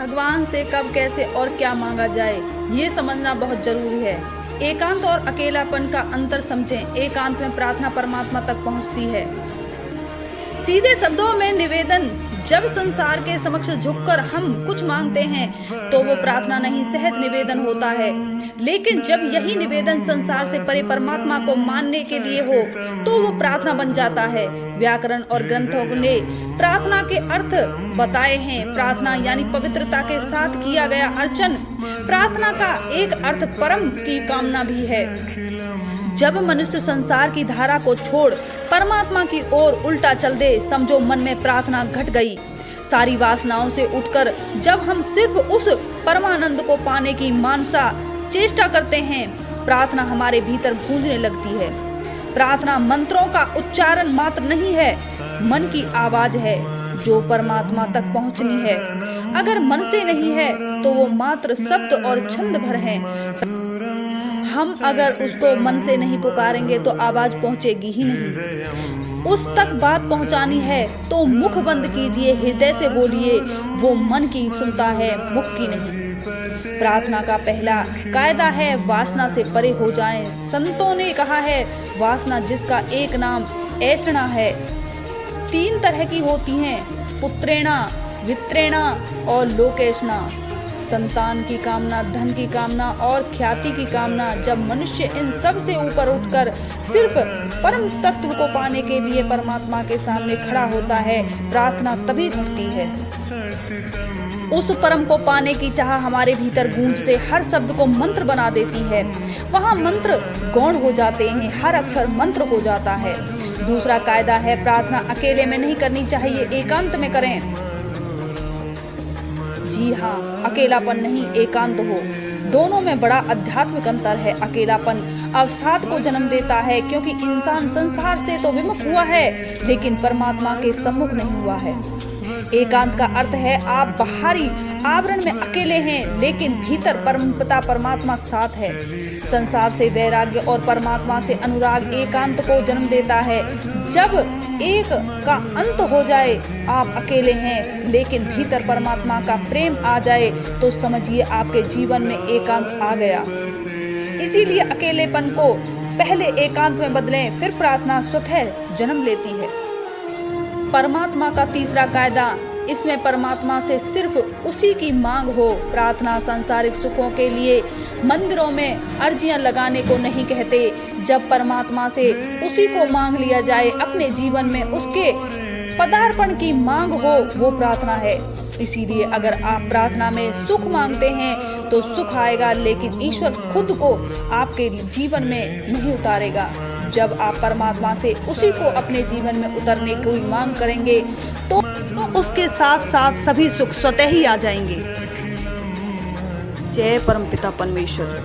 भगवान से कब, कैसे और क्या मांगा जाए, ये समझना बहुत जरूरी है। एकांत और अकेलापन का अंतर समझें। एकांत में प्रार्थना परमात्मा तक पहुंचती है। सीधे शब्दों में निवेदन, जब संसार के समक्ष झुककर हम कुछ मांगते हैं तो वो प्रार्थना नहीं, सहज निवेदन होता है। लेकिन जब यही निवेदन संसार से परे परमात्मा को मानने के लिए हो तो वो प्रार्थना बन जाता है। व्याकरण और ग्रंथों ने प्रार्थना के अर्थ बताए हैं। प्रार्थना यानी पवित्रता के साथ किया गया अर्चन। प्रार्थना का एक अर्थ परम की कामना भी है। जब मनुष्य संसार की धारा को छोड़ परमात्मा की ओर उल्टा चल दे, समझो मन में प्रार्थना घट गई। सारी वासनाओं से उठकर जब हम सिर्फ उस परमानंद को पाने की मानसा चेष्टा करते हैं, प्रार्थना हमारे भीतर गूंजने लगती है। प्रार्थना मंत्रों का उच्चारण मात्र नहीं है, मन की आवाज है जो परमात्मा तक पहुंचनी है। अगर मन से नहीं है तो वो मात्र शब्द और छंद भर है। हम अगर उसको मन से नहीं पुकारेंगे तो आवाज पहुंचेगी ही नहीं। उस तक बात पहुंचानी है तो मुख बंद कीजिए, हृदय से बोलिए। वो मन की सुनता है, मुख की नहीं। प्रार्थना का पहला कायदा है वासना से परे हो जाएं। संतों ने कहा है, वासना जिसका एक नाम ऐषणा है, 3 तरह की होती हैं, पुत्रेणा, वित्रेणा और लोकेशना। संतान की कामना, धन की कामना और ख्याति की कामना। जब मनुष्य इन सब से ऊपर उठकर सिर्फ परम तत्व को पाने के लिए परमात्मा के सामने खड़ा होता है, प्रार्थना तभी घटती है। उस परम को पाने की चाह हमारे भीतर गूंजते हर शब्द को मंत्र बना देती है। वहाँ मंत्र गौण हो जाते हैं, हर अक्षर मंत्र हो जाता है। दूसरा कायदा है, प्रार्थना अकेले में नहीं करनी चाहिए, एकांत में करें। जी हाँ, अकेलापन नहीं, एकांत हो। दोनों में बड़ा आध्यात्मिक अंतर है। अकेलापन अवसाद को जन्म देता है, क्योंकि इंसान संसार से तो विमुख हुआ है लेकिन परमात्मा के सम्मुख नहीं हुआ है। एकांत का अर्थ है आप बाहरी आवरण में अकेले हैं लेकिन भीतर परमपिता परमात्मा साथ है। संसार से वैराग्य और परमात्मा से अनुराग एकांत को जन्म देता है। जब एक का अंत हो जाए, आप अकेले हैं लेकिन भीतर परमात्मा का प्रेम आ जाए, तो समझिए आपके जीवन में एकांत आ गया। इसीलिए अकेलेपन को पहले एकांत में बदलें, फिर प्रार्थना स्वतः जन्म लेती है। परमात्मा का तीसरा कायदा, इसमें परमात्मा से सिर्फ उसी की मांग हो। प्रार्थना सांसारिक सुखों के लिए मंदिरों में अर्जियां लगाने को नहीं कहते। जब परमात्मा से उसी को मांग लिया जाए, अपने जीवन में उसके पदार्पण की मांग हो, वो प्रार्थना है। इसीलिए अगर आप प्रार्थना में सुख मांगते हैं तो सुख आएगा, लेकिन ईश्वर खुद को आपके जीवन में नहीं उतारेगा। जब आप परमात्मा से उसी को अपने जीवन में उतरने की मांग करेंगे तो उसके साथ साथ सभी सुख स्वतः ही आ जाएंगे। जय परमपिता परमेश्वर।